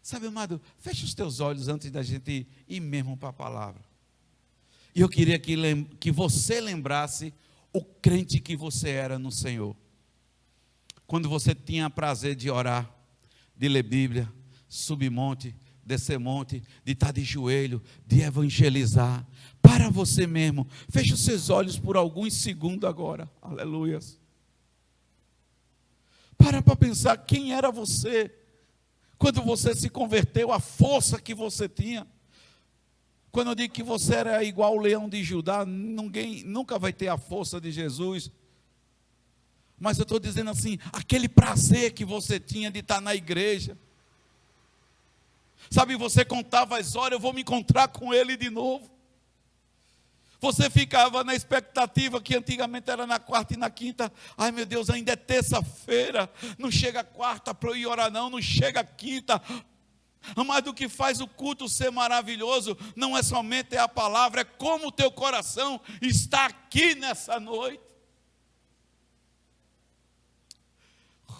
Sabe, amado, feche os teus olhos antes da gente ir mesmo para a palavra. E eu queria que você lembrasse o crente que você era no Senhor. Quando você tinha prazer de orar, de ler Bíblia, subir monte, descer monte, de estar de joelho, de evangelizar, para você mesmo. Feche os seus olhos por alguns segundos agora. Aleluias. Para pensar quem era você. Quando você se converteu, a força que você tinha. Quando eu digo que você era igual o leão de Judá, ninguém nunca vai ter a força de Jesus. Mas eu estou dizendo assim, aquele prazer que você tinha de estar na igreja. Sabe, você contava as horas, eu vou me encontrar com ele de novo. Você ficava na expectativa que antigamente era na quarta e na quinta. Ai meu Deus, ainda é terça-feira. Não chega quarta para eu ir orar não chega quinta. Mas o que faz o culto ser maravilhoso, não é somente a palavra, é como o teu coração está aqui nessa noite.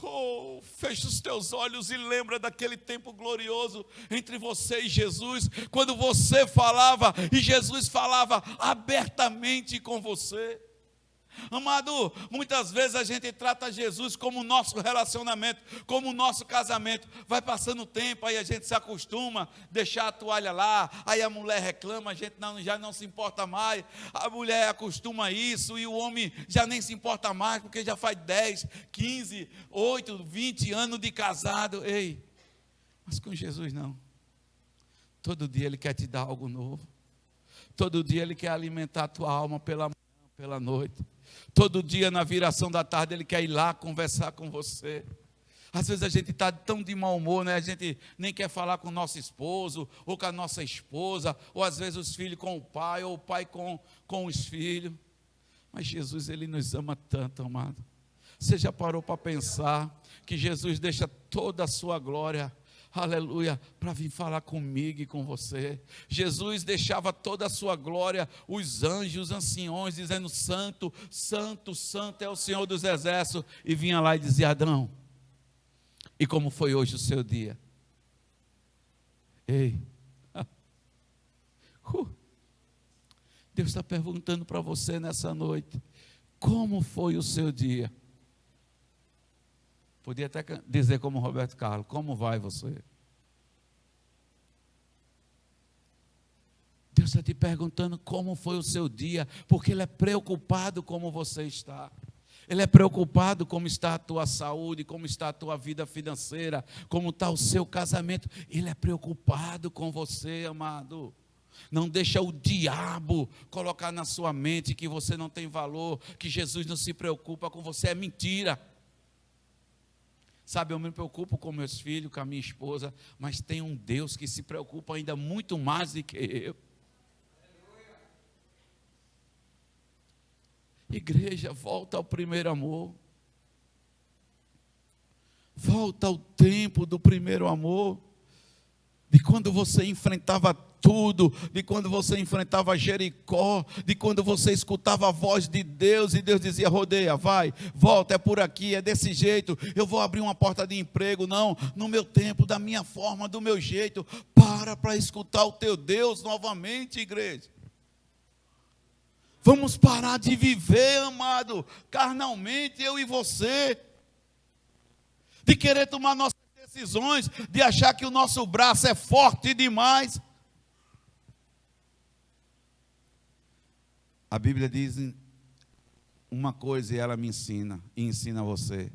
Oh, fecha os teus olhos e lembra daquele tempo glorioso entre você e Jesus, quando você falava e Jesus falava abertamente com você. Amado, muitas vezes a gente trata Jesus como o nosso relacionamento, como o nosso casamento. Vai passando o tempo, aí a gente se acostuma, deixar a toalha lá, aí a mulher reclama, a gente já não se importa mais, a mulher acostuma a isso, e o homem já nem se importa mais, porque já faz 10, 15, 8, 20 anos de casado. Ei, mas com Jesus não. Todo dia Ele quer te dar algo novo, todo dia Ele quer alimentar a tua alma pela manhã, pela noite. Todo dia na viração da tarde Ele quer ir lá conversar com você. Às vezes a gente está tão de mau humor, né? A gente nem quer falar com o nosso esposo, ou com a nossa esposa, ou às vezes os filhos com o pai, ou o pai com os filhos. Mas Jesus, Ele nos ama tanto, amado. Você já parou para pensar que Jesus deixa toda a sua glória, aleluia, para vir falar comigo e com você? Jesus deixava toda a sua glória, os anjos, os anciões, dizendo: santo, santo, santo é o Senhor dos exércitos, e vinha lá e dizia: Adão, e como foi hoje o seu dia? Ei, Deus está perguntando para você nessa noite: como foi o seu dia? Podia até dizer como Roberto Carlos: como vai você? Deus está te perguntando como foi o seu dia, porque Ele é preocupado como você está. Ele é preocupado como está a tua saúde, como está a tua vida financeira, como está o seu casamento. Ele é preocupado com você, amado. Não deixa o diabo colocar na sua mente que você não tem valor, que Jesus não se preocupa com você. É mentira. Sabe, eu me preocupo com meus filhos, com a minha esposa, mas tem um Deus que se preocupa ainda muito mais do que eu. Igreja, volta ao primeiro amor. Volta ao tempo do primeiro amor. De quando você enfrentava tudo, de quando você enfrentava Jericó, de quando você escutava a voz de Deus, e Deus dizia: rodeia, vai, volta, é por aqui, é desse jeito, eu vou abrir uma porta de emprego, não, no meu tempo, da minha forma, do meu jeito. Para escutar o teu Deus novamente, igreja. Vamos parar de viver, amado, carnalmente, eu e você, de querer tomar nossas decisões, de achar que o nosso braço é forte demais. A Bíblia diz uma coisa e ela me ensina, e ensina a você: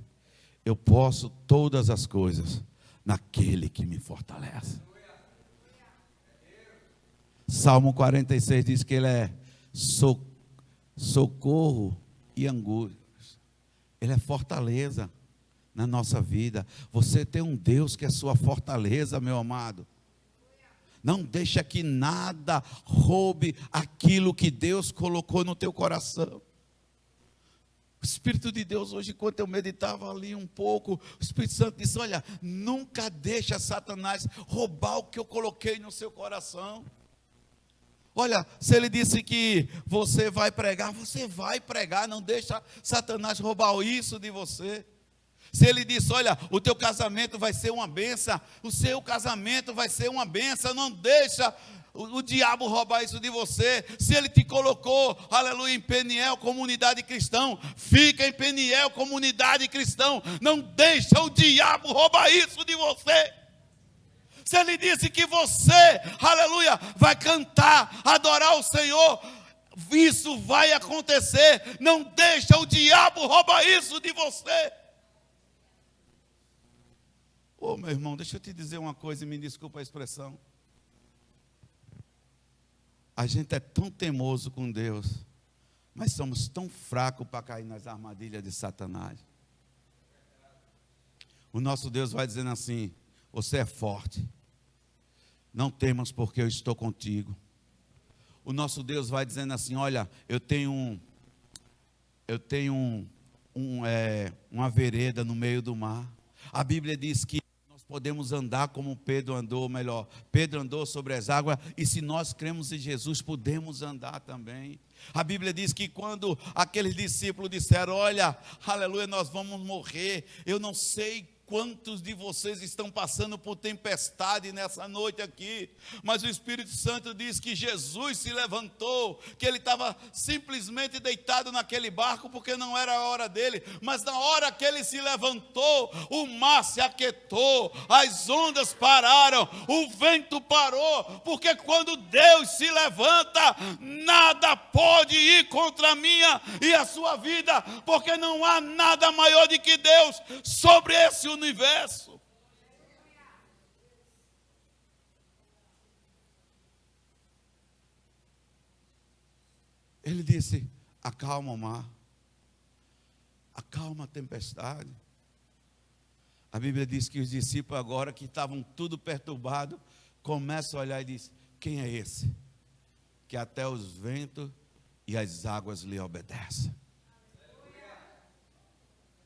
eu posso todas as coisas naquele que me fortalece. Salmo 46 diz que Ele é socorro e angústia. Ele é fortaleza na nossa vida. Você tem um Deus que é sua fortaleza, meu amado. Não deixa que nada roube aquilo que Deus colocou no teu coração. O Espírito de Deus, hoje, enquanto eu meditava ali um pouco, o Espírito Santo disse: olha, nunca deixa Satanás roubar o que eu coloquei no seu coração. Olha, se ele disse que você vai pregar, não deixa Satanás roubar isso de você. Se ele disse, olha, o teu casamento vai ser uma bênção, o seu casamento vai ser uma bênção, não deixa o diabo roubar isso de você. Se ele te colocou, aleluia, em Peniel, comunidade cristã, fica em Peniel, comunidade cristã, não deixa o diabo roubar isso de você. Se ele disse que você, aleluia, vai cantar, adorar o Senhor, isso vai acontecer. Não deixa o diabo roubar isso de você. Ô, meu irmão, deixa eu te dizer uma coisa e me desculpa a expressão. A gente é tão teimoso com Deus, mas somos tão fracos para cair nas armadilhas de Satanás. O nosso Deus vai dizendo assim: você é forte, não temas porque eu estou contigo. O nosso Deus vai dizendo assim: olha, eu tenho uma vereda no meio do mar. A Bíblia diz que nós podemos andar como Pedro andou, ou melhor, Pedro andou sobre as águas, e se nós cremos em Jesus, podemos andar também. A Bíblia diz que quando aqueles discípulos disseram: olha, aleluia, nós vamos morrer, eu não sei quantos de vocês estão passando por tempestade nessa noite aqui, mas o Espírito Santo diz que Jesus se levantou, que ele estava simplesmente deitado naquele barco, porque não era a hora dele, mas na hora que ele se levantou, o mar se aquietou, as ondas pararam, o vento parou, porque quando Deus se levanta, nada pode ir contra a minha e a sua vida, porque não há nada maior do que Deus sobre esse universo. Ele disse: acalma o mar, acalma a tempestade. A Bíblia diz que os discípulos, agora que estavam tudo perturbados, começam a olhar e dizem: quem é esse que até os ventos e as águas lhe obedecem?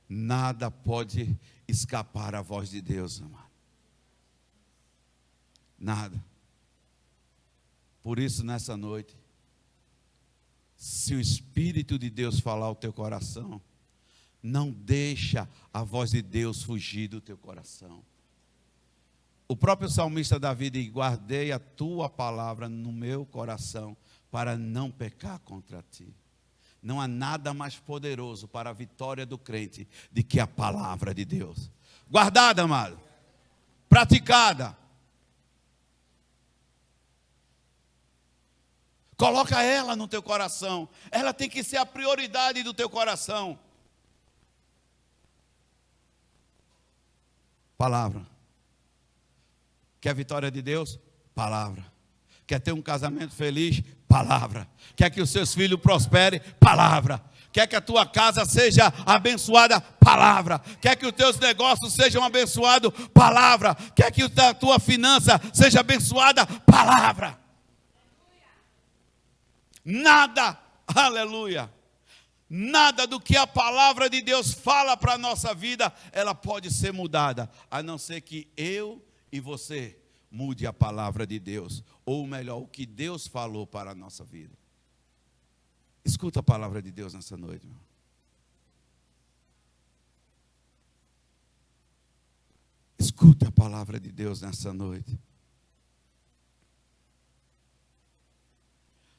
Nada pode escapar à voz de Deus, amado. Nada. Por isso, nessa noite, se o Espírito de Deus falar ao teu coração, não deixa a voz de Deus fugir do teu coração. O próprio salmista Davi diz: guardei a tua palavra no meu coração para não pecar contra ti. Não há nada mais poderoso para a vitória do crente do que a palavra de Deus. Guardada, amado. Praticada. Coloca ela no teu coração. Ela tem que ser a prioridade do teu coração. Palavra. Quer a vitória de Deus? Palavra. Quer ter um casamento feliz? Palavra. Quer que os seus filhos prosperem? Palavra. Quer que a tua casa seja abençoada? Palavra. Quer que os teus negócios sejam abençoados? Palavra. Quer que a tua finança seja abençoada? Palavra. Nada, aleluia, nada do que a palavra de Deus fala para a nossa vida, ela pode ser mudada, a não ser que eu e você mude a palavra de Deus, ou melhor, o que Deus falou para a nossa vida. Escuta a palavra de Deus nessa noite, meu. Escuta a palavra de Deus nessa noite.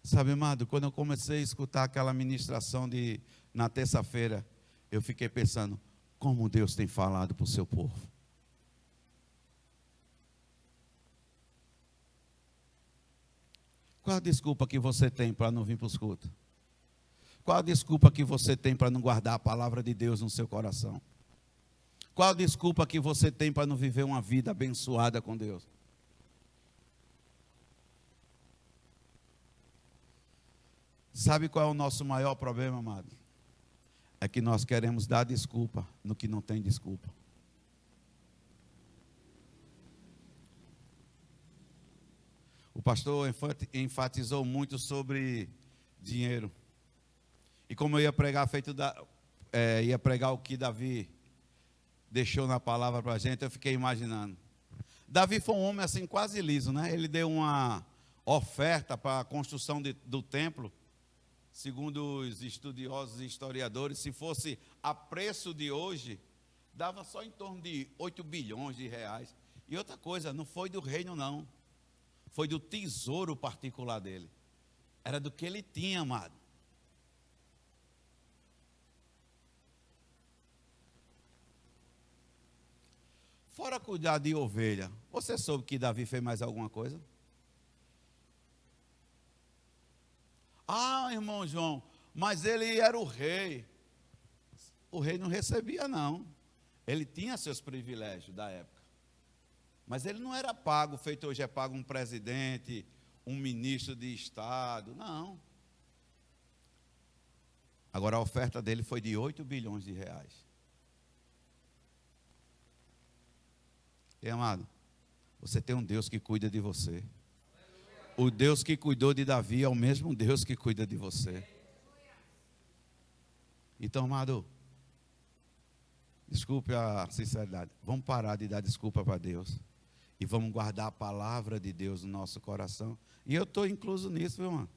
Sabe, amado, quando eu comecei a escutar aquela ministração na terça-feira, eu fiquei pensando, como Deus tem falado para o seu povo. Qual a desculpa que você tem para não vir para os cultos? Qual a desculpa que você tem para não guardar a palavra de Deus no seu coração? Qual a desculpa que você tem para não viver uma vida abençoada com Deus? Sabe qual é o nosso maior problema, amado? É que nós queremos dar desculpa no que não tem desculpa. O pastor enfatizou muito sobre dinheiro. E como eu ia pregar ia pregar o que Davi deixou na palavra para a gente, eu fiquei imaginando. Davi foi um homem assim quase liso, né? Ele deu uma oferta para a construção do templo. Segundo os estudiosos e historiadores, se fosse a preço de hoje, dava só em torno de 8 bilhões de reais. E outra coisa, não foi do reino não, foi do tesouro particular dele, era do que ele tinha, amado. Fora cuidar de ovelha, você soube que Davi fez mais alguma coisa? Ah, irmão João, mas ele era o rei. O rei não recebia não, ele tinha seus privilégios da época, mas ele não era pago, feito hoje é pago um presidente, um ministro de estado, não. Agora a oferta dele foi de 8 bilhões de reais. E amado, você tem um Deus que cuida de você. O Deus que cuidou de Davi é o mesmo Deus que cuida de você. Então, amado, desculpe a sinceridade, vamos parar de dar desculpa para Deus e vamos guardar a palavra de Deus no nosso coração. E eu estou incluso nisso, viu, irmão?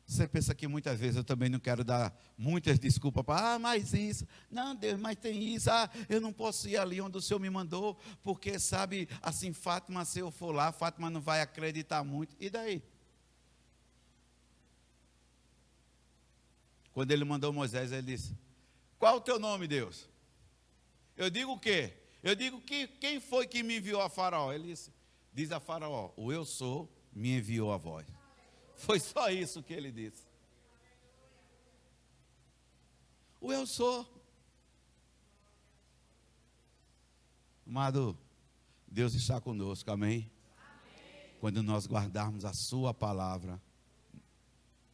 Você pensa que muitas vezes eu também não quero dar muitas desculpas para, mas isso, não, Deus, mas tem isso, eu não posso ir ali onde o Senhor me mandou, porque sabe, assim, Fátima, se eu for lá, Fátima não vai acreditar muito, e daí? Quando ele mandou Moisés, ele disse, qual o teu nome, Deus? Eu digo o quê? Eu digo que quem foi que me enviou a Faraó? Ele disse, diz a Faraó, o eu sou me enviou a vós. Foi só isso que ele disse. O eu sou. Amado, Deus está conosco, amém? Amém? Quando nós guardarmos a sua palavra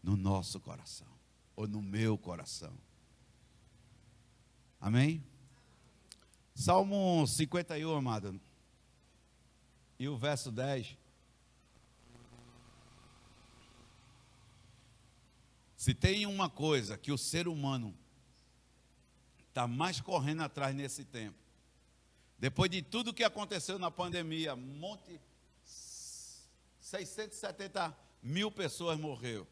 no nosso coração, ou no meu coração. Amém? Salmo 51, amado. E o verso 10. Se tem uma coisa que o ser humano está mais correndo atrás nesse tempo, depois de tudo que aconteceu na pandemia, 670 mil pessoas morreram.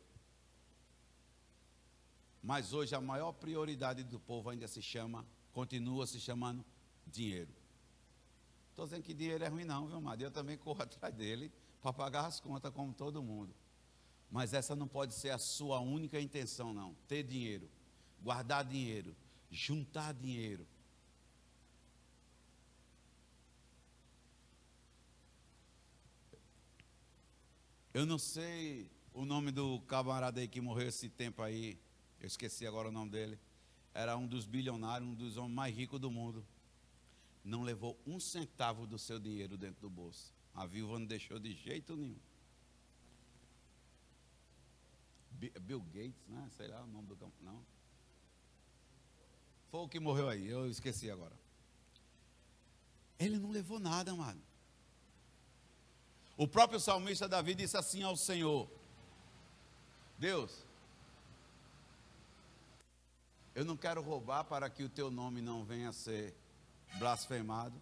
Mas hoje a maior prioridade do povo ainda continua se chamando dinheiro. Estou dizendo que dinheiro é ruim não, viu, amado? Eu também corro atrás dele para pagar as contas como todo mundo. Mas essa não pode ser a sua única intenção, não. Ter dinheiro, guardar dinheiro, juntar dinheiro. Eu não sei o nome do camarada aí que morreu esse tempo aí. Eu esqueci agora o nome dele. Era um dos bilionários, um dos homens mais ricos do mundo. Não levou um centavo do seu dinheiro dentro do bolso. A viúva não deixou de jeito nenhum. Bill Gates, né? Sei lá o nome do campo, não. Foi o que morreu aí, eu esqueci agora. Ele não levou nada, amado. O próprio salmista Davi disse assim ao Senhor: Deus, eu não quero roubar para que o teu nome não venha a ser blasfemado,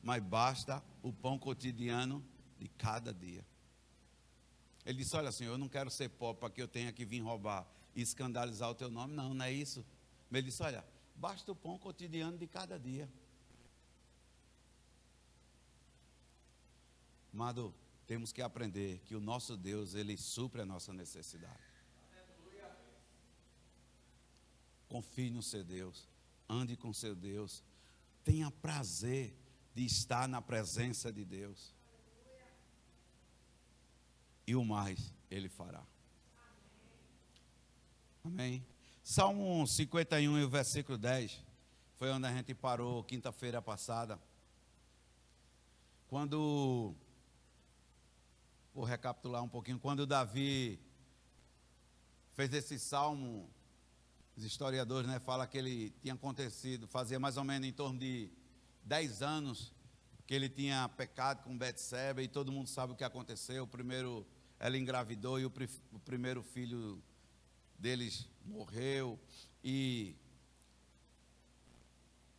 mas basta o pão cotidiano de cada dia. Ele disse, olha Senhor, eu não quero ser pobre para que eu tenha que vir roubar e escandalizar o teu nome, não, não é isso. Mas ele disse, olha, basta o pão cotidiano de cada dia. Amado, temos que aprender que o nosso Deus, Ele supre a nossa necessidade. Confie no seu Deus, ande com seu Deus, tenha prazer de estar na presença de Deus. E o mais Ele fará. Amém? Salmo 51 e o versículo 10, foi onde a gente parou quinta-feira passada. Quando, vou recapitular um pouquinho, quando Davi fez esse salmo, os historiadores, né, falam que ele tinha acontecido, fazia mais ou menos em torno de 10 anos, que ele tinha pecado com Betseba, e todo mundo sabe o que aconteceu. O primeiro, ela engravidou, e o primeiro filho deles morreu, e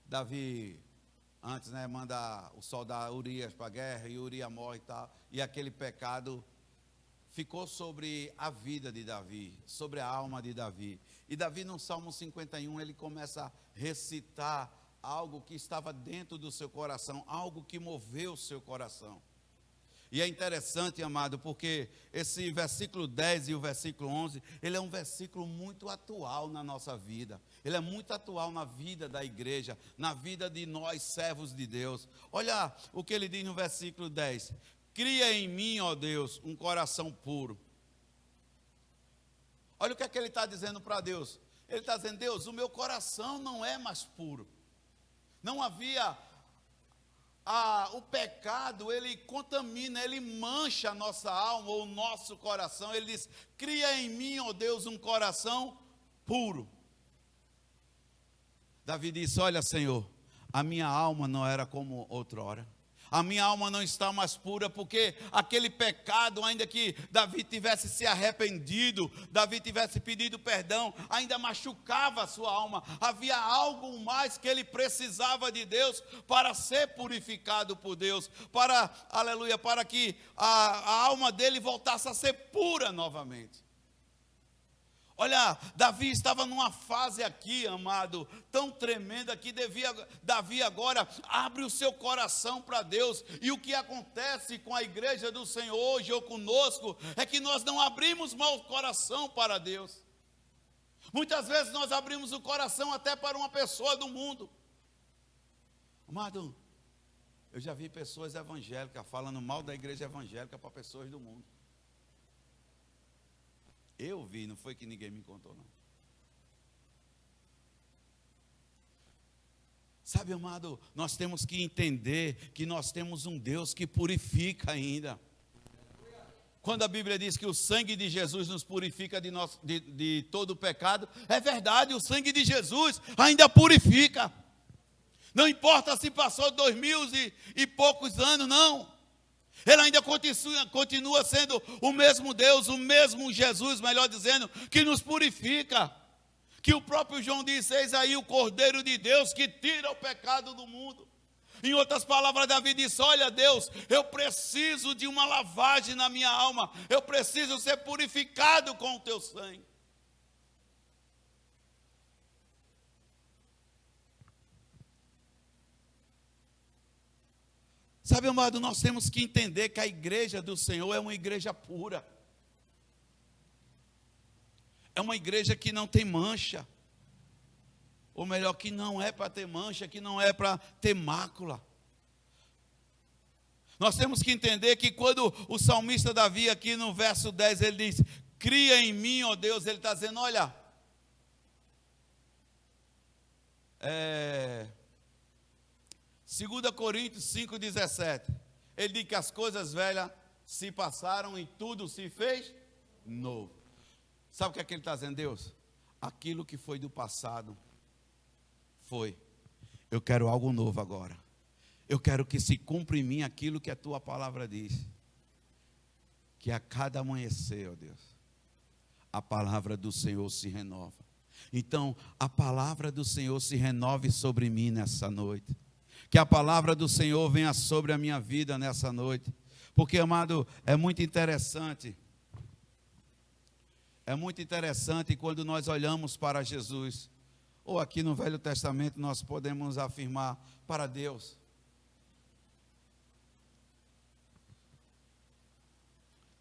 Davi, antes, né, manda o soldado Urias para a guerra, e Urias morre e tal, e aquele pecado ficou sobre a vida de Davi, sobre a alma de Davi. E Davi, no Salmo 51, ele começa a recitar algo que estava dentro do seu coração, algo que moveu o seu coração. E é interessante, amado, porque esse versículo 10 e o versículo 11, ele é um versículo muito atual na nossa vida. Ele é muito atual na vida da igreja, na vida de nós, servos de Deus. Olha o que ele diz no versículo 10. Cria em mim, ó Deus, um coração puro. Olha o que é que ele está dizendo para Deus. Ele está dizendo, Deus, o meu coração não é mais puro. Não havia... o pecado, ele contamina, ele mancha a nossa alma, ou o nosso coração. Ele diz, cria em mim, ó Deus, um coração puro. Davi disse, olha Senhor, a minha alma não era como outrora. A minha alma não está mais pura, porque aquele pecado, ainda que Davi tivesse se arrependido, Davi tivesse pedido perdão, ainda machucava a sua alma. Havia algo mais que ele precisava de Deus para ser purificado por Deus, para, aleluia, para que a alma dele voltasse a ser pura novamente. Olha, Davi estava numa fase aqui, amado, tão tremenda que Davi agora abre o seu coração para Deus. E o que acontece com a igreja do Senhor hoje ou conosco é que nós não abrimos mais o coração para Deus. Muitas vezes nós abrimos o coração até para uma pessoa do mundo. Amado, eu já vi pessoas evangélicas falando mal da igreja evangélica para pessoas do mundo. Eu vi, não foi que ninguém me contou, não. Sabe, amado, nós temos que entender que nós temos um Deus que purifica ainda. Quando a Bíblia diz que o sangue de Jesus nos purifica de todo o pecado, é verdade, o sangue de Jesus ainda purifica. Não importa se passou 2000 e poucos anos, não. Ele ainda continua sendo o mesmo Deus, o mesmo Jesus, melhor dizendo, que nos purifica. Que o próprio João disse, eis aí o Cordeiro de Deus que tira o pecado do mundo. Em outras palavras, Davi disse, olha Deus, eu preciso de uma lavagem na minha alma. Eu preciso ser purificado com o teu sangue. Sabe, amado, nós temos que entender que a igreja do Senhor é uma igreja pura. É uma igreja que não tem mancha. Ou melhor, que não é para ter mancha, que não é para ter mácula. Nós temos que entender que quando o salmista Davi aqui no verso 10, ele diz, cria em mim, ó Deus, ele está dizendo, olha, 2 Coríntios 5,17, ele diz que as coisas velhas se passaram e tudo se fez novo. Sabe o que é que ele está dizendo, Deus? Aquilo que foi do passado, foi. Eu quero algo novo agora. Eu quero que se cumpra em mim aquilo que a tua palavra diz. Que a cada amanhecer, ó Deus, a palavra do Senhor se renova. Então, a palavra do Senhor se renove sobre mim nessa noite. Que a palavra do Senhor venha sobre a minha vida nessa noite. Porque, amado, é muito interessante quando nós olhamos para Jesus. Ou aqui no Velho Testamento nós podemos afirmar para Deus.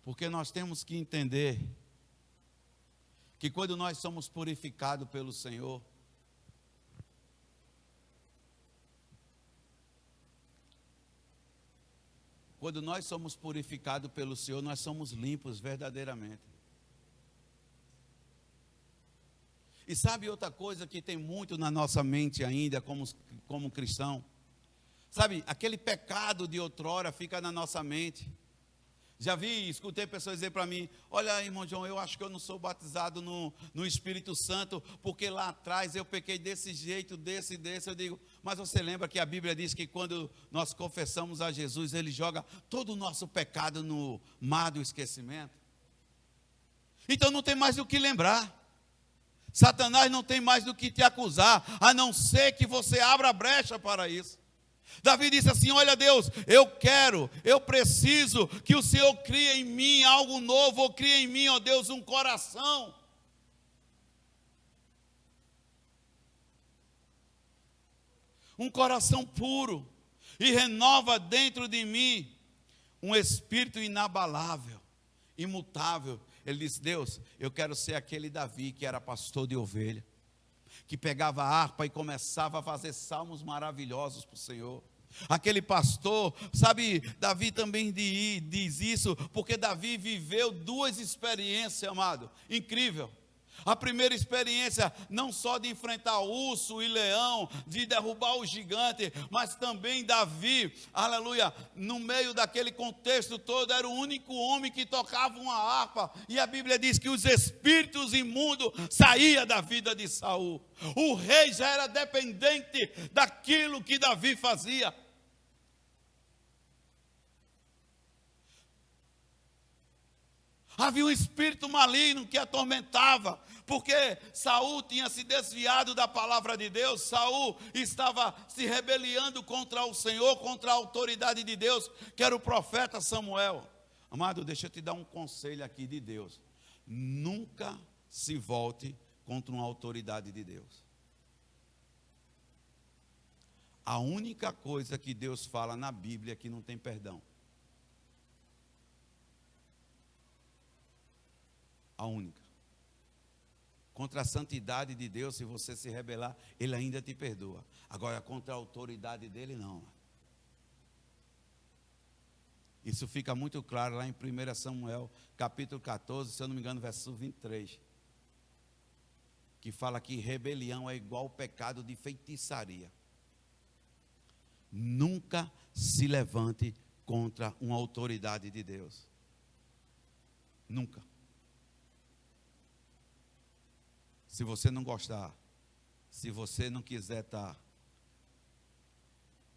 Porque nós temos que entender que quando nós somos purificados pelo Senhor, quando nós somos purificados pelo Senhor, nós somos limpos verdadeiramente. E sabe outra coisa que tem muito na nossa mente ainda como cristão? Sabe, aquele pecado de outrora fica na nossa mente. Escutei pessoas dizer para mim, olha irmão João, eu acho que eu não sou batizado no Espírito Santo, porque lá atrás eu pequei desse jeito, desse. Eu digo, mas você lembra que a Bíblia diz que quando nós confessamos a Jesus, Ele joga todo o nosso pecado no mar do esquecimento? Então não tem mais do que lembrar. Satanás não tem mais do que te acusar, a não ser que você abra a brecha para isso. Davi disse assim, olha Deus, eu preciso que o Senhor crie em mim algo novo, ou crie em mim, ó Deus, um coração. um coração puro, e renova dentro de mim um espírito inabalável, imutável. Ele disse: Deus, eu quero ser aquele Davi que era pastor de ovelha, que pegava a harpa e começava a fazer salmos maravilhosos para o Senhor. Aquele pastor, sabe, Davi também diz isso, porque Davi viveu duas experiências, amado, incrível. A primeira experiência, não só de enfrentar urso e leão, de derrubar o gigante, mas também Davi, aleluia, no meio daquele contexto todo, era o único homem que tocava uma harpa, e a Bíblia diz que os espíritos imundos saíam da vida de Saul. O rei já era dependente daquilo que Davi fazia. Havia um espírito maligno que atormentava, porque Saul tinha se desviado da palavra de Deus. Saul estava se rebelando contra o Senhor, contra a autoridade de Deus, que era o profeta Samuel. Amado, deixa eu te dar um conselho aqui de Deus: nunca se volte contra uma autoridade de Deus. A única coisa que Deus fala na Bíblia é que não tem perdão. A única. Contra a santidade de Deus, se você se rebelar, Ele ainda te perdoa. Agora, contra a autoridade dEle, não. Isso fica muito claro lá em 1 Samuel, capítulo 14, se eu não me engano, versículo 23. Que fala que rebelião é igual ao pecado de feitiçaria. Nunca se levante contra uma autoridade de Deus. Nunca. Se você não gostar, se você não quiser estar,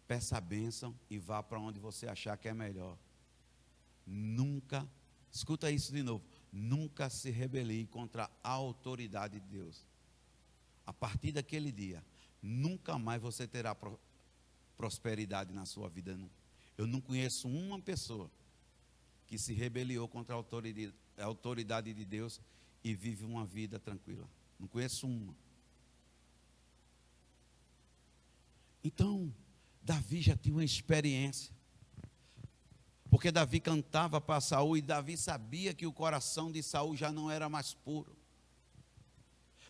peça a bênção e vá para onde você achar que é melhor. Nunca, escuta isso de novo, nunca se rebelie contra a autoridade de Deus. A partir daquele dia, nunca mais você terá prosperidade na sua vida. Eu não conheço uma pessoa que se rebeliou contra a autoridade de Deus e vive uma vida tranquila. Não conheço uma. Então, Davi já tinha uma experiência. Porque Davi cantava para Saul e Davi sabia que o coração de Saul já não era mais puro.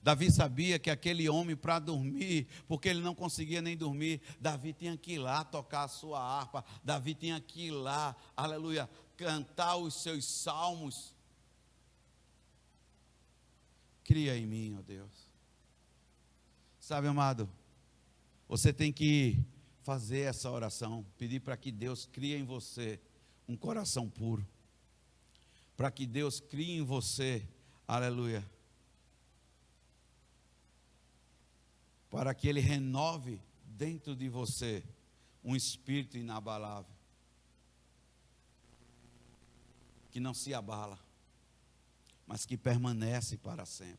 Davi sabia que aquele homem, para dormir, porque ele não conseguia nem dormir, Davi tinha que ir lá tocar a sua harpa, Davi tinha que ir lá, aleluia, cantar os seus salmos. Cria em mim, ó Deus. Sabe, amado, você tem que fazer essa oração, pedir para que Deus crie em você um coração puro, para que Deus crie em você, aleluia, para que Ele renove dentro de você um espírito inabalável, que não se abala, mas que permanece para sempre.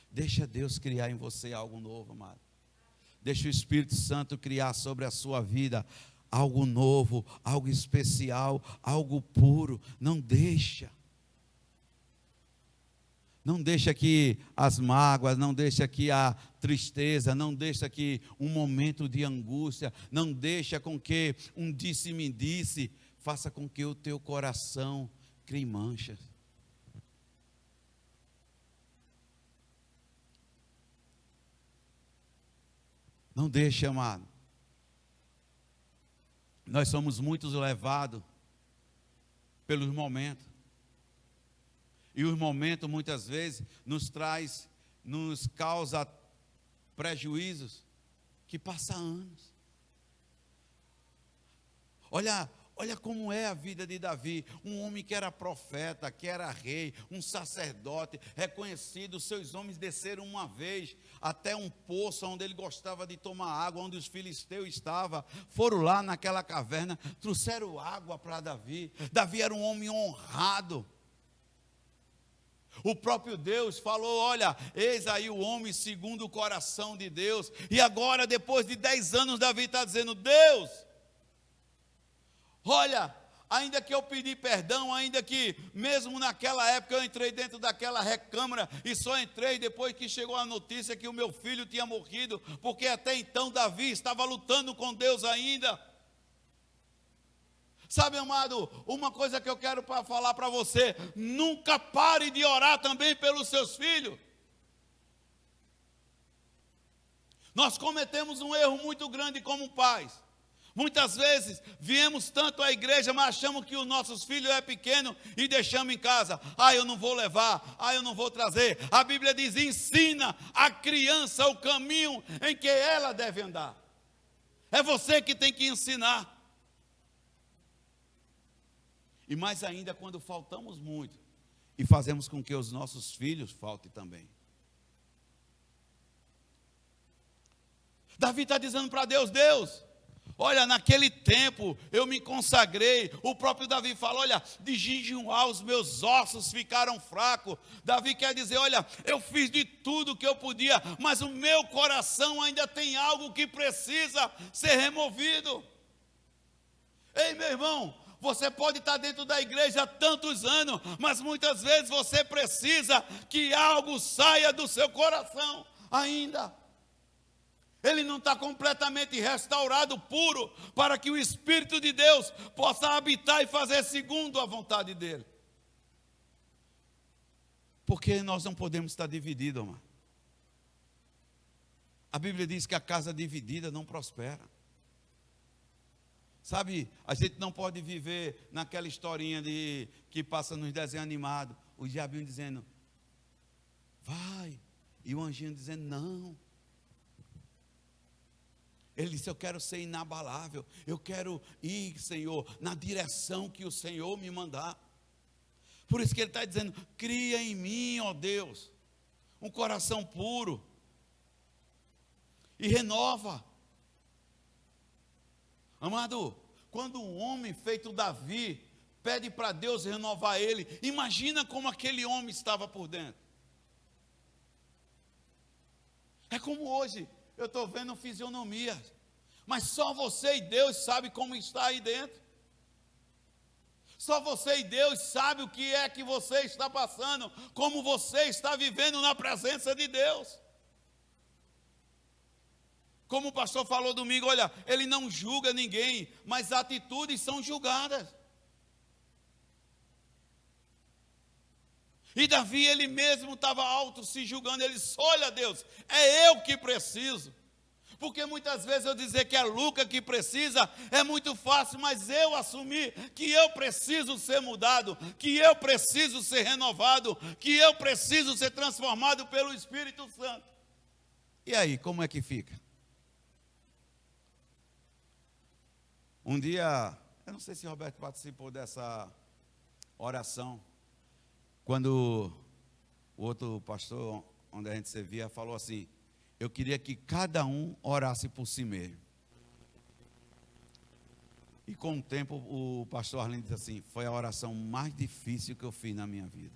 Deixa Deus criar em você algo novo, amado. Deixa o Espírito Santo criar sobre a sua vida algo novo, algo especial, algo puro. Não deixa. Não deixa que as mágoas, não deixa que a tristeza, não deixa que um momento de angústia, não deixa com que um disse-me-disse faça com que o teu coração crie manchas. Não deixe, amado. Nós somos muito levados pelos momentos. E os momentos muitas vezes nos causa prejuízos que passam anos. Olha como é a vida de Davi, um homem que era profeta, que era rei, um sacerdote, reconhecido. Seus homens desceram uma vez até um poço onde ele gostava de tomar água, onde os filisteus estavam. Foram lá naquela caverna, trouxeram água para Davi. Davi era um homem honrado. O próprio Deus falou: olha, eis aí o homem segundo o coração de Deus. E agora, depois de 10 anos, Davi está dizendo: Deus, olha, ainda que eu pedi perdão, ainda que mesmo naquela época eu entrei dentro daquela recâmara e só entrei depois que chegou a notícia que o meu filho tinha morrido, porque até então Davi estava lutando com Deus ainda. Sabe, amado, uma coisa que eu quero falar para você: nunca pare de orar também pelos seus filhos. Nós cometemos um erro muito grande como pais. Muitas vezes viemos tanto à igreja, mas achamos que os nossos filhos é pequeno e deixamos em casa. Eu não vou levar, eu não vou trazer. A Bíblia diz: ensina a criança o caminho em que ela deve andar. É você que tem que ensinar. E mais ainda quando faltamos muito e fazemos com que os nossos filhos faltem também. Davi está dizendo para Deus: Deus, olha, naquele tempo eu me consagrei. O próprio Davi fala: olha, de jejuar os meus ossos ficaram fracos. Davi quer dizer: olha, eu fiz de tudo que eu podia, mas o meu coração ainda tem algo que precisa ser removido. Ei, meu irmão, você pode estar dentro da igreja há tantos anos, mas muitas vezes você precisa que algo saia do seu coração ainda. Ele não está completamente restaurado, puro, para que o Espírito de Deus possa habitar e fazer segundo a vontade dele. Porque nós não podemos estar divididos, amado. A Bíblia diz que a casa dividida não prospera. Sabe, a gente não pode viver naquela historinha que passa nos desenhos animados, o diabinho dizendo: vai, e o anjinho dizendo: não. Ele disse: eu quero ser inabalável, eu quero ir, Senhor, na direção que o Senhor me mandar. Por isso que ele está dizendo: cria em mim, ó Deus, um coração puro, e renova. Amado, quando um homem feito Davi pede para Deus renovar ele, imagina como aquele homem estava por dentro. É como hoje, eu estou vendo fisionomia, mas só você e Deus sabe como está aí dentro. Só você e Deus sabe o que é que você está passando, como você está vivendo na presença de Deus. Como o pastor falou domingo, olha, ele não julga ninguém, mas atitudes são julgadas. E Davi, ele mesmo estava auto se julgando. Ele disse: olha, Deus, é eu que preciso. Porque muitas vezes eu dizer que é Lucas que precisa é muito fácil, mas eu assumir que eu preciso ser mudado, que eu preciso ser renovado, que eu preciso ser transformado pelo Espírito Santo. E aí, como é que fica? Um dia, eu não sei se Roberto participou dessa oração, quando o outro pastor, onde a gente servia, falou assim: eu queria que cada um orasse por si mesmo. E com o tempo, o pastor Arlindo disse assim: foi a oração mais difícil que eu fiz na minha vida.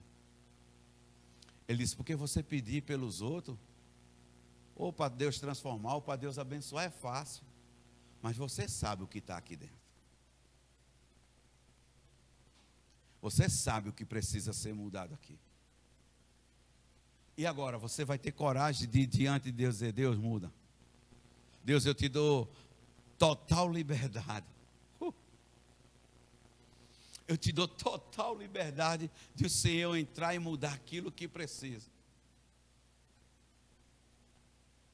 Ele disse: porque você pedir pelos outros, ou para Deus transformar, ou para Deus abençoar, é fácil. Mas você sabe o que está aqui dentro. Você sabe o que precisa ser mudado aqui. E agora, você vai ter coragem de ir diante de Deus e dizer: Deus, muda. Deus, eu te dou total liberdade. Eu te dou total liberdade de o Senhor entrar e mudar aquilo que precisa.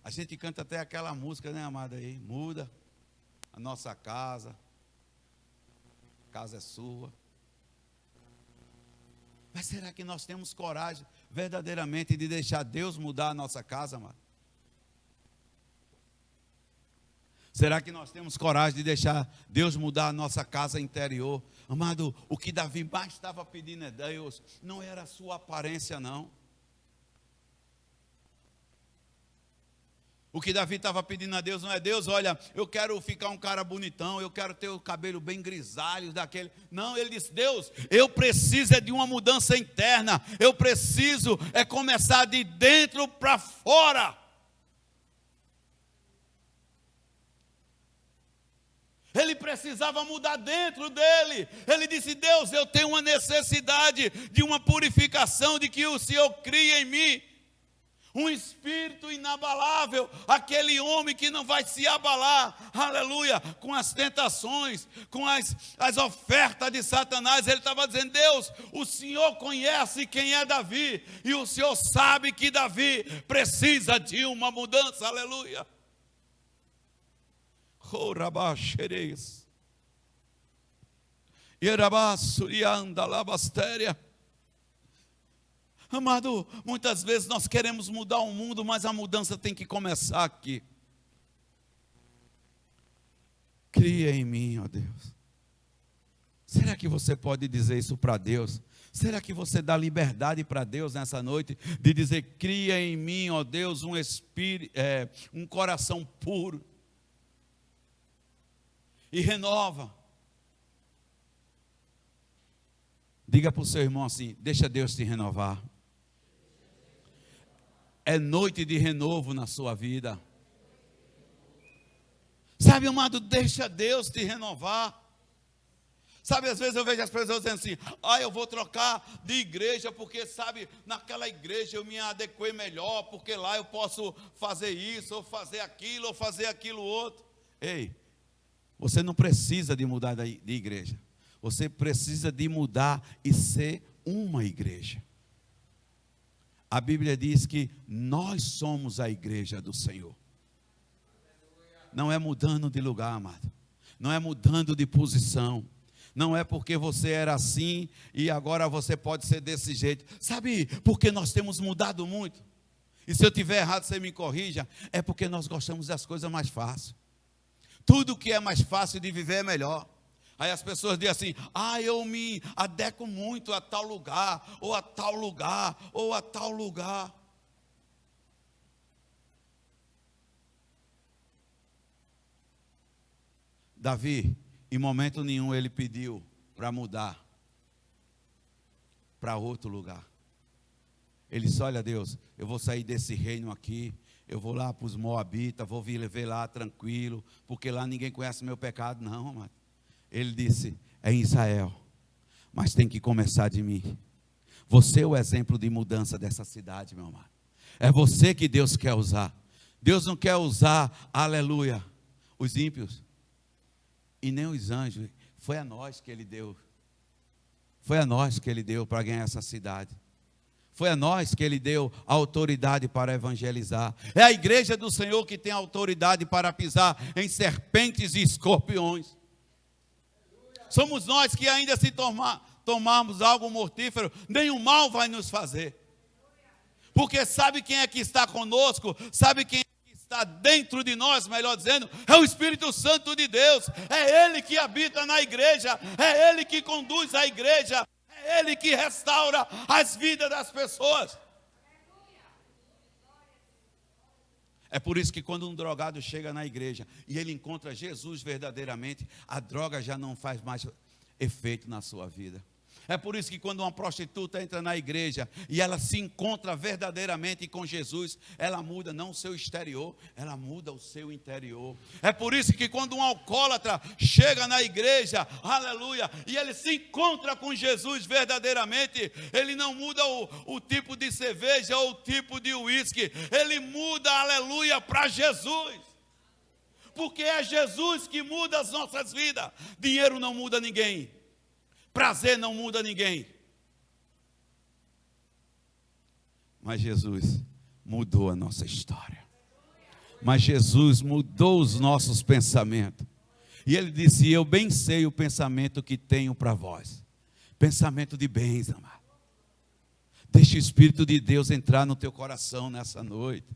A gente canta até aquela música, né, amada aí? Muda a nossa casa. A casa é sua. Mas será que nós temos coragem verdadeiramente de deixar Deus mudar a nossa casa, amado? Será que nós temos coragem de deixar Deus mudar a nossa casa interior? Amado, o que Davi mais estava pedindo é Deus, não era a sua aparência, não. O que Davi estava pedindo a Deus não é: Deus, olha, eu quero ficar um cara bonitão, eu quero ter o cabelo bem grisalho daquele. Não, ele disse: Deus, eu preciso de uma mudança interna, eu preciso começar de dentro para fora. Ele precisava mudar dentro dele. Ele disse: Deus, eu tenho uma necessidade de uma purificação, de que o Senhor crie em mim um espírito inabalável, aquele homem que não vai se abalar, aleluia, com as tentações, com as ofertas de Satanás. Ele estava dizendo: Deus, o Senhor conhece quem é Davi, e o Senhor sabe que Davi precisa de uma mudança, aleluia. Amado, muitas vezes nós queremos mudar o mundo, mas a mudança tem que começar aqui. Cria em mim, ó Deus. Será que você pode dizer isso para Deus? Será que você dá liberdade para Deus nessa noite de dizer: cria em mim, ó Deus, um espírito, um coração puro, e renova? Diga para o seu irmão assim: deixa Deus te renovar. É noite de renovo na sua vida. Sabe, amado, deixa Deus te renovar. Sabe, às vezes eu vejo as pessoas dizendo assim: eu vou trocar de igreja, porque, sabe, naquela igreja eu me adequei melhor, porque lá eu posso fazer isso, ou fazer aquilo outro. Ei, você não precisa de mudar de igreja. Você precisa de mudar e ser uma igreja. A Bíblia diz que nós somos a igreja do Senhor. Não é mudando de lugar, amado. Não é mudando de posição. Não é porque você era assim e agora você pode ser desse jeito. Sabe por que nós temos mudado muito? E se eu tiver errado, você me corrija. É porque nós gostamos das coisas mais fáceis. Tudo que é mais fácil de viver é melhor. Aí as pessoas dizem assim: eu me adequo muito a tal lugar, ou a tal lugar, ou a tal lugar. Davi, em momento nenhum ele pediu para mudar para outro lugar. Ele disse: olha, Deus, eu vou sair desse reino aqui, eu vou lá para os Moabitas, vou viver lá tranquilo, porque lá ninguém conhece meu pecado. Não, amado. Ele disse: é em Israel, mas tem que começar de mim. Você é o exemplo de mudança dessa cidade, meu amado. É você que Deus quer usar. Deus não quer usar, aleluia, os ímpios e nem os anjos. Foi a nós que Ele deu. Foi a nós que Ele deu para ganhar essa cidade. Foi a nós que Ele deu a autoridade para evangelizar. É a igreja do Senhor que tem a autoridade para pisar em serpentes e escorpiões. Somos nós que ainda se tomarmos algo mortífero, nenhum mal vai nos fazer. Porque sabe quem é que está conosco? Sabe quem é que está dentro de nós, melhor dizendo? É o Espírito Santo de Deus. É Ele que habita na igreja. É Ele que conduz a igreja. É Ele que restaura as vidas das pessoas. É por isso que quando um drogado chega na igreja e ele encontra Jesus verdadeiramente, a droga já não faz mais efeito na sua vida. É por isso que quando uma prostituta entra na igreja e ela se encontra verdadeiramente com Jesus, ela muda não o seu exterior, ela muda o seu interior. É por isso que quando um alcoólatra chega na igreja, aleluia, e ele se encontra com Jesus verdadeiramente, ele não muda o tipo de cerveja ou o tipo de uísque, ele muda, aleluia, para Jesus. Porque é Jesus que muda as nossas vidas. Dinheiro não muda ninguém. Prazer não muda ninguém. Mas Jesus mudou a nossa história. Mas Jesus mudou os nossos pensamentos. E Ele disse: eu bem sei o pensamento que tenho para vós. Pensamento de bens, amado. Deixa o Espírito de Deus entrar no teu coração nessa noite.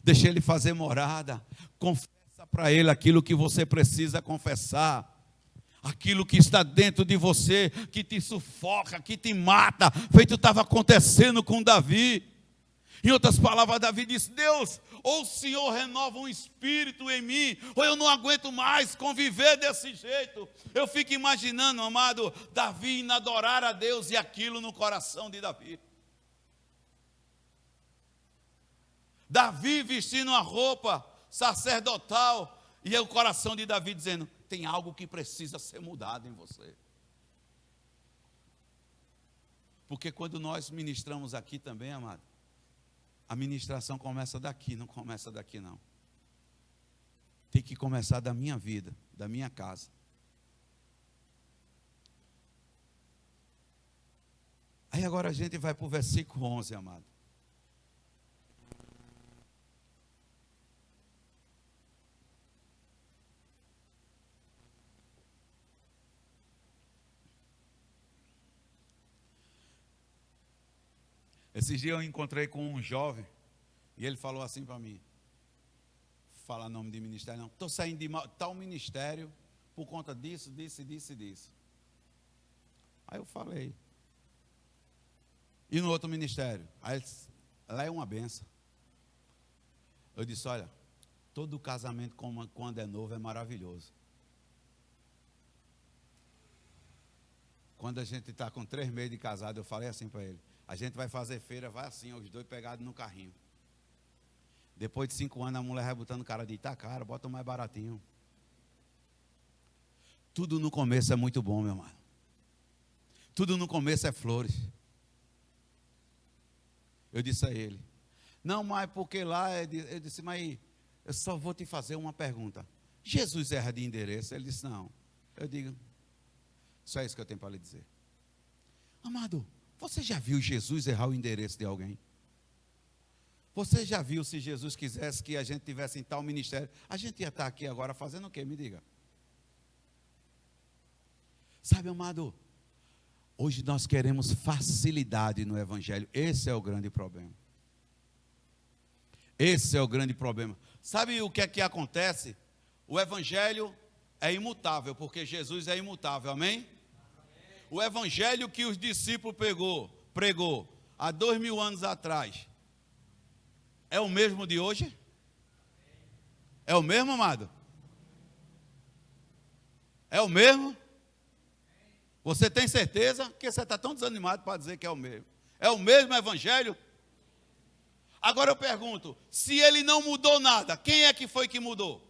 Deixa Ele fazer morada. Confessa para Ele aquilo que você precisa confessar. Aquilo que está dentro de você, que te sufoca, que te mata, feito estava acontecendo com Davi. Em outras palavras, Davi disse: Deus, ou o Senhor renova um espírito em mim, ou eu não aguento mais conviver desse jeito. Eu fico imaginando, amado, Davi indo adorar a Deus e aquilo no coração de Davi. Davi vestindo uma roupa sacerdotal, E é o coração de Davi dizendo: tem algo que precisa ser mudado em você. Porque quando nós ministramos aqui também, amado, a ministração começa daqui, não começa daqui não. Tem que começar da minha vida, da minha casa. Aí agora a gente vai para o versículo 11, amado. Esses dias eu encontrei com um jovem e ele falou assim para mim: falar nome de ministério não, estou saindo de tal ministério por conta disso, disso, disso e disso. Aí eu falei: e no outro ministério? Aí ele disse: lá é uma benção. Eu disse: olha, todo casamento quando é novo é maravilhoso. Quando a gente está com 3 meses de casado, eu falei assim para ele: a gente vai fazer feira, vai assim, os dois pegados no carrinho. Depois de 5 anos, a mulher vai botando cara de tá cara, bota o mais baratinho. Tudo no começo é muito bom, meu irmão. Tudo no começo é flores. Eu disse a ele: não, mas porque lá, eu disse: mas eu só vou te fazer uma pergunta. Jesus erra de endereço? Ele disse: não. Eu digo: só isso que eu tenho para lhe dizer. Amado, você já viu Jesus errar o endereço de alguém? Você já viu, se Jesus quisesse que a gente tivesse em tal ministério, a gente ia estar aqui agora fazendo o quê? Me diga. Sabe, amado, hoje nós queremos facilidade no Evangelho. Esse é o grande problema. Esse é o grande problema. Sabe o que é que acontece? O Evangelho é imutável, porque Jesus é imutável, amém? O Evangelho que os discípulos pregou há 2000 anos atrás, é o mesmo de hoje? É o mesmo, amado? É o mesmo? Você tem certeza? Porque você está tão desanimado para dizer que é o mesmo. É o mesmo Evangelho? Agora eu pergunto: se ele não mudou nada, quem é que foi que mudou?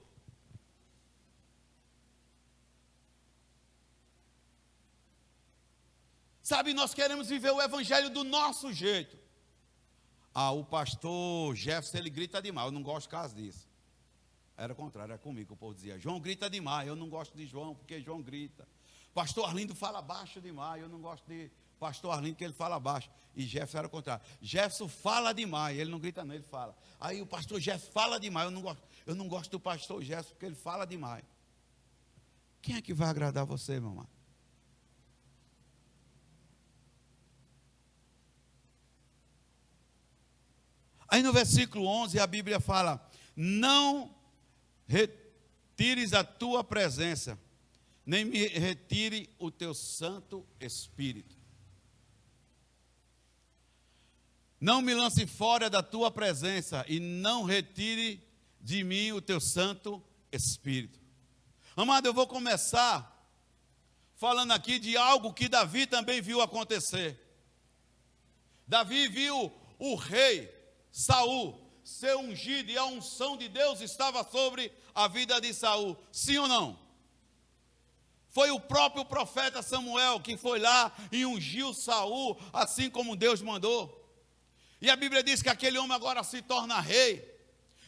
Sabe, nós queremos viver o Evangelho do nosso jeito. Ah, o pastor Jefferson, ele grita demais, eu não gosto de caso disso. Era o contrário, era comigo que o povo dizia: João grita demais, eu não gosto de João, porque João grita. Pastor Arlindo fala baixo demais, eu não gosto de pastor Arlindo, porque ele fala baixo. E Jefferson era o contrário: Jefferson fala demais, ele não grita não, ele fala. Aí o pastor Jefferson fala demais, eu não gosto do pastor Jefferson, porque ele fala demais. Quem é que vai agradar você, meu irmão? Aí no versículo 11 a Bíblia fala: não retires a tua presença, nem me retire o teu Santo Espírito. Não me lance fora da tua presença e não retire de mim o teu Santo Espírito. Amado, eu vou começar falando aqui de algo que Davi também viu acontecer. Davi viu o rei Saul ser ungido, e a unção de Deus estava sobre a vida de Saul. Sim ou não? Foi o próprio profeta Samuel que foi lá e ungiu Saul, assim como Deus mandou. E a Bíblia diz que aquele homem agora se torna rei,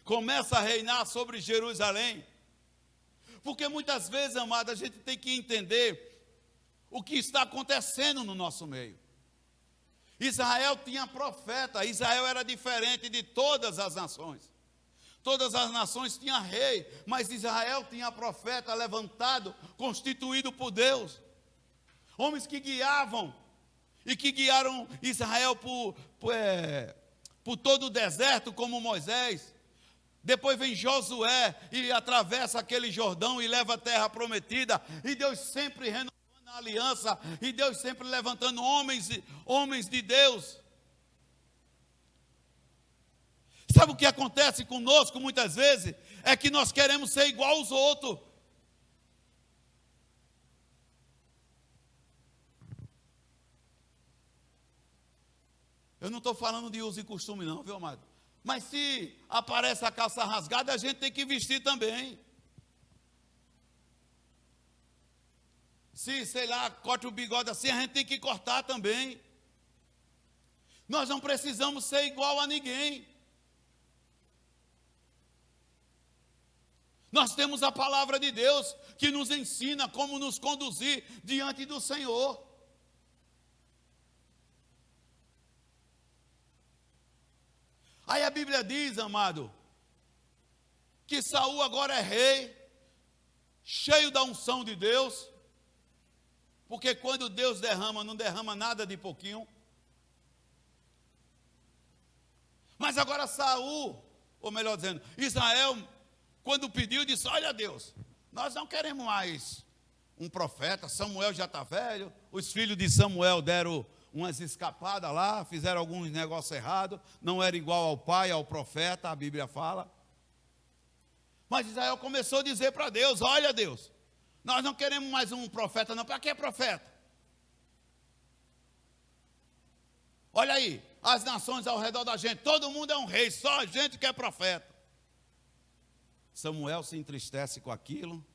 começa a reinar sobre Jerusalém. Porque muitas vezes, amado, a gente tem que entender o que está acontecendo no nosso meio. Israel tinha profeta, Israel era diferente de todas as nações. Todas as nações tinham rei, mas Israel tinha profeta levantado, constituído por Deus. Homens que guiavam, e que guiaram Israel por todo o deserto, como Moisés. Depois vem Josué e atravessa aquele Jordão e leva a terra prometida, e Deus sempre renovando a aliança, e Deus sempre levantando homens de Deus. Sabe o que acontece conosco muitas vezes? É que nós queremos ser igual aos outros. Eu não estou falando de uso e costume não, viu, amado? Mas se aparece a calça rasgada, a gente tem que vestir também. se, sei lá, corta o bigode assim, a gente tem que cortar também. Nós não precisamos ser igual a ninguém. Nós temos a palavra de Deus que nos ensina como nos conduzir diante do Senhor. Aí a Bíblia diz, amado, que Saul agora é rei, cheio da unção de Deus, porque quando Deus derrama, não derrama nada de pouquinho. Mas agora Saul, ou melhor dizendo, Israel, quando pediu, disse: olha Deus, nós não queremos mais um profeta, Samuel já está velho, os filhos de Samuel deram umas escapadas lá, fizeram alguns negócios errados, não era igual ao pai, ao profeta, a Bíblia fala. Mas Israel começou a dizer para Deus: olha Deus, nós não queremos mais um profeta não, para que profeta? Olha aí, as nações ao redor da gente, todo mundo é um rei, só a gente que é profeta. Samuel se entristece com aquilo,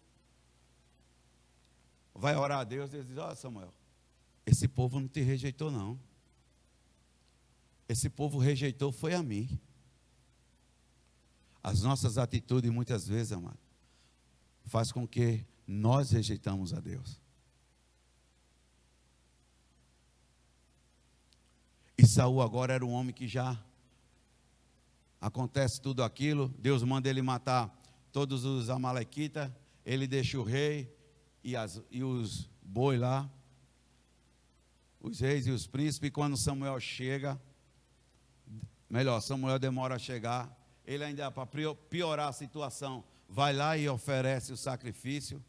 vai orar a Deus e diz: olha Samuel, esse povo não te rejeitou não, esse povo rejeitou foi a mim. As nossas atitudes muitas vezes, amado, faz com que nós rejeitamos a Deus. E Saul agora era um homem que já acontece tudo aquilo, Deus manda ele matar todos os amalequitas, ele deixa o rei e os boi lá, os reis e os príncipes. Quando Samuel chega, melhor, Samuel demora a chegar, ele ainda, para piorar a situação, vai lá e oferece o sacrifício.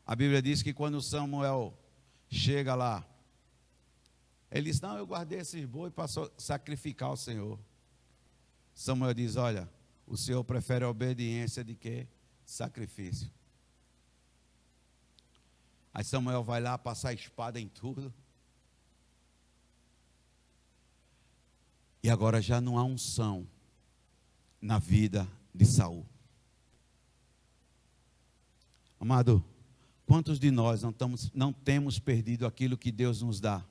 A Bíblia diz que quando Samuel chega lá, ele diz: não, eu guardei esses boi para sacrificar ao Senhor. Samuel diz: olha, o Senhor prefere a obediência de que sacrifício. Aí Samuel vai lá passar a espada em tudo. E agora já não há unção na vida de Saul. Amado, quantos de nós não temos perdido aquilo que Deus nos dá,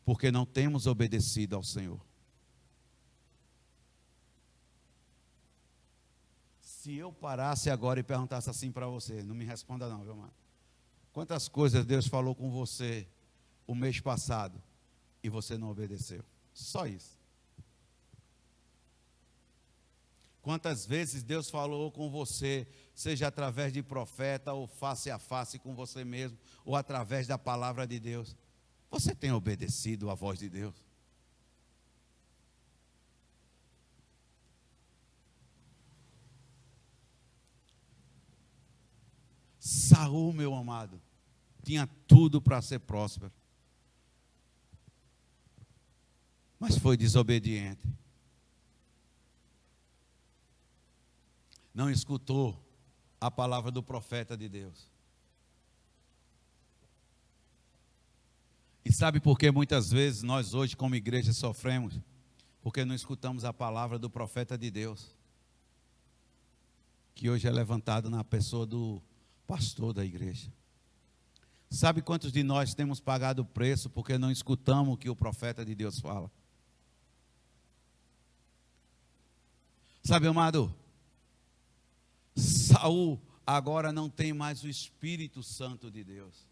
porque não temos obedecido ao Senhor? Se eu parasse agora e perguntasse assim para você, não me responda não, viu, amado? Quantas coisas Deus falou com você o mês passado e você não obedeceu? Só isso. Quantas vezes Deus falou com você, seja através de profeta ou face a face com você mesmo, ou através da palavra de Deus, você tem obedecido à voz de Deus? Saul, meu amado, tinha tudo para ser próspero, mas foi desobediente. Não escutou a palavra do profeta de Deus. E sabe por que muitas vezes nós hoje como igreja sofremos? Porque não escutamos a palavra do profeta de Deus, que hoje é levantado na pessoa do pastor da igreja. Sabe quantos de nós temos pagado o preço porque não escutamos o que o profeta de Deus fala? Sabe, amado, Saul agora não tem mais o Espírito Santo de Deus.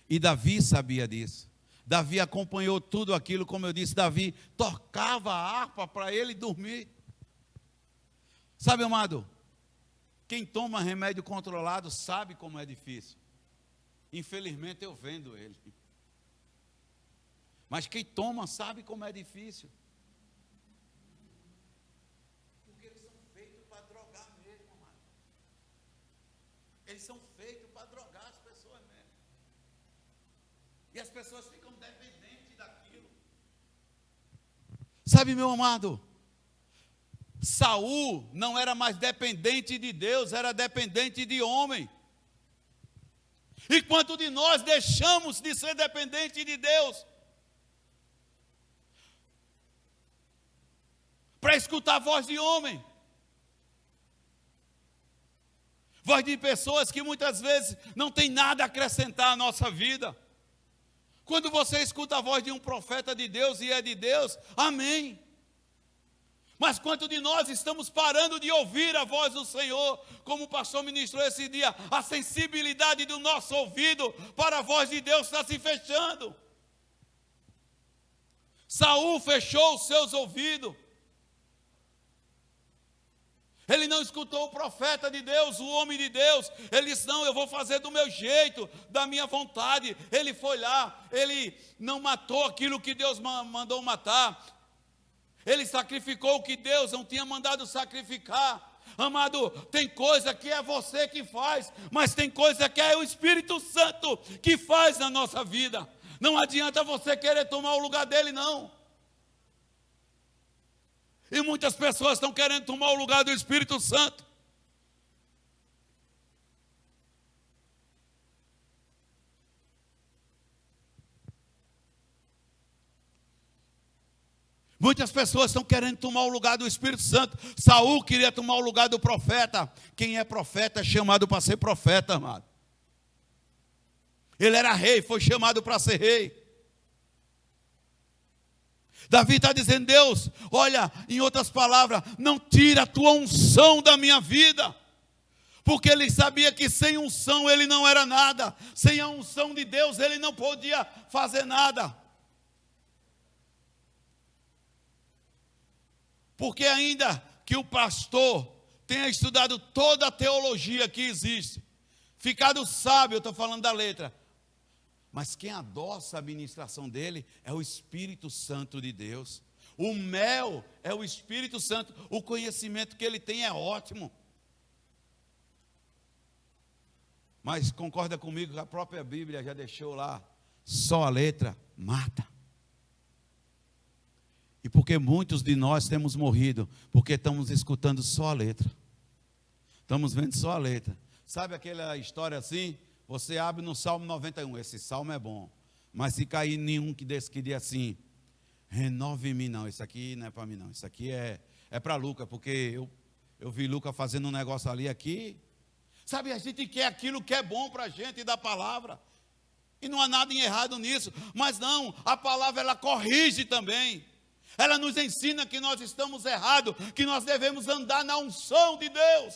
E Davi sabia disso. Davi acompanhou tudo aquilo, como eu disse, Davi tocava a harpa para ele dormir. Sabe, amado, quem toma remédio controlado sabe como é difícil. Infelizmente eu vendo ele. Mas quem toma sabe como é difícil. Porque eles são feitos para drogar mesmo, amado. Eles são feitos para drogar as pessoas mesmo. E as pessoas ficam dependentes daquilo. Sabe, meu amado, Saul não era mais dependente de Deus, era dependente de homem. E quanto de nós deixamos de ser dependente de Deus para escutar a voz de homem? voz de pessoas que muitas vezes não tem nada a acrescentar à nossa vida. Quando você escuta a voz de um profeta de Deus e é de Deus, amém. Mas quanto de nós estamos parando de ouvir a voz do Senhor, como o pastor ministrou esse dia, a sensibilidade do nosso ouvido para a voz de Deus está se fechando. Saul fechou os seus ouvidos. Ele não escutou o profeta de Deus, o homem de Deus. Ele disse, não, eu vou fazer do meu jeito, da minha vontade. Ele foi lá, ele não matou aquilo que Deus mandou matar. Ele sacrificou o que Deus não tinha mandado sacrificar. Amado, tem coisa que é você que faz, mas tem coisa que é o Espírito Santo que faz na nossa vida. Não adianta você querer tomar o lugar dele, não. E muitas pessoas estão querendo tomar o lugar do Espírito Santo. Muitas pessoas estão querendo tomar o lugar do Espírito Santo. Saul queria tomar o lugar do profeta. Quem é profeta é chamado para ser profeta, amado. Ele era rei, foi chamado para ser rei. Davi está dizendo, Deus, olha, em outras palavras, não tira a tua unção da minha vida. Porque ele sabia que sem unção ele não era nada. Sem a unção de Deus ele não podia fazer nada. Porque ainda que o pastor tenha estudado toda a teologia que existe, ficado sábio, eu estou falando da letra, mas quem adoça a ministração dele é o Espírito Santo de Deus. O mel é o Espírito Santo. O conhecimento que ele tem é ótimo. Mas concorda comigo que a própria Bíblia já deixou lá, só a letra mata. E porque muitos de nós temos morrido, porque estamos escutando só a letra. Estamos vendo só a letra. Sabe aquela história assim? Você abre no Salmo 91, esse salmo é bom. Mas se cair nenhum que desse que diz assim, renove em mim, não, isso aqui não é para mim não. Isso aqui é para Lucas, porque eu vi Lucas fazendo um negócio ali aqui. Sabe, a gente quer aquilo que é bom para a gente da palavra. E não há nada errado nisso. Mas não, a palavra ela corrige também. Ela nos ensina que nós estamos errados, que nós devemos andar na unção de Deus.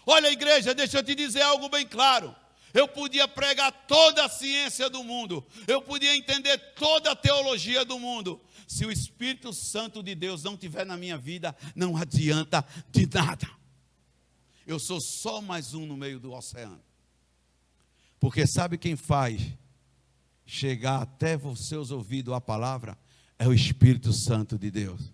Olha, igreja, deixa eu te dizer algo bem claro. Eu podia pregar toda a ciência do mundo, eu podia entender toda a teologia do mundo. Se o Espírito Santo de Deus não estiver na minha vida, não adianta de nada. Eu sou só mais um no meio do oceano. Porque sabe quem faz chegar até os seus ouvidos a palavra? É o Espírito Santo de Deus.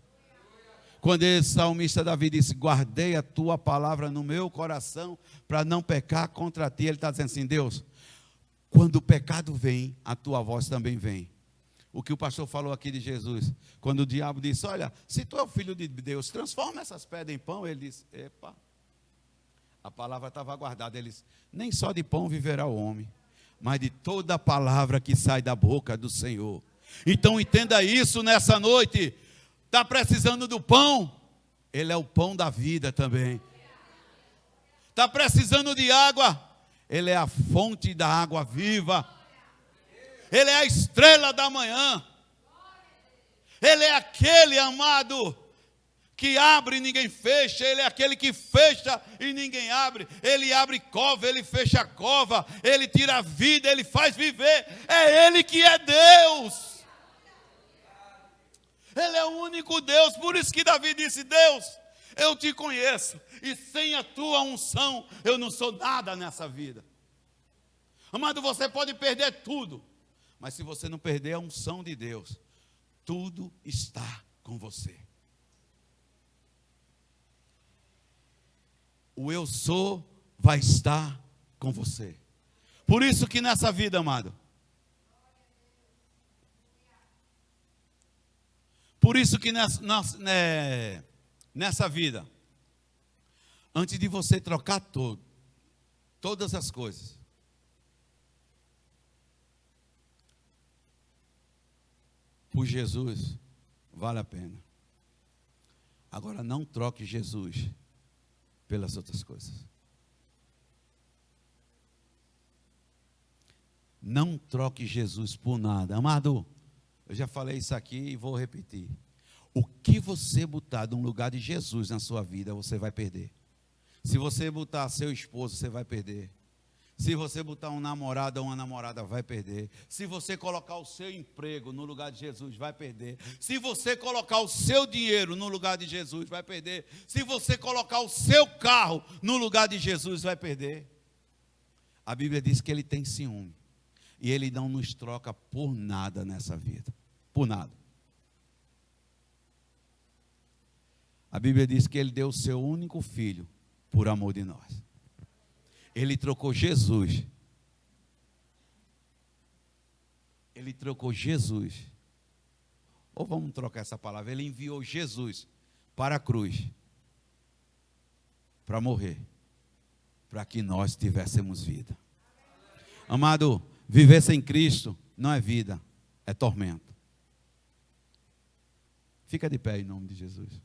Quando esse salmista Davi disse, guardei a tua palavra no meu coração, para não pecar contra ti, ele está dizendo assim, Deus, quando o pecado vem, a tua voz também vem. O que o pastor falou aqui de Jesus, quando o diabo disse, olha, se tu é o filho de Deus, transforma essas pedras em pão, ele disse, epa, a palavra estava guardada, ele disse, nem só de pão viverá o homem, mas de toda a palavra que sai da boca do Senhor. Então entenda isso nessa noite. Está precisando do pão? Ele é o pão da vida também. Está precisando de água? Ele é a fonte da água viva. Ele é a estrela da manhã. Ele é aquele, amado, que abre e ninguém fecha. Ele é aquele que fecha e ninguém abre. Ele abre cova, ele fecha cova. Ele tira a vida, ele faz viver. É Ele que é Deus. Ele é o único Deus, por isso que Davi disse, Deus, eu te conheço, e sem a tua unção, eu não sou nada nessa vida. Amado, você pode perder tudo, mas se você não perder a unção de Deus, tudo está com você. O eu sou vai estar com você. Por isso que nessa vida, amado, por isso que nessa vida, antes de você trocar todas as coisas, por Jesus, vale a pena. Agora não troque Jesus pelas outras coisas. Não troque Jesus por nada. Amado, eu já falei isso aqui e vou repetir. O que você botar no lugar de Jesus na sua vida, você vai perder. Se você botar seu esposo, você vai perder. Se você botar um namorado ou uma namorada, vai perder. Se você colocar o seu emprego no lugar de Jesus, vai perder. Se você colocar o seu dinheiro no lugar de Jesus, vai perder. Se você colocar o seu carro no lugar de Jesus, vai perder. A Bíblia diz que Ele tem ciúme. E Ele não nos troca por nada nessa vida. Por nada. A Bíblia diz que Ele deu o seu único filho por amor de nós. Ele trocou Jesus. Ele trocou Jesus. Ou vamos trocar essa palavra. Ele enviou Jesus para a cruz. Para morrer. Para que nós tivéssemos vida. Amado, viver sem Cristo não é vida, é tormento. Fica de pé em nome de Jesus.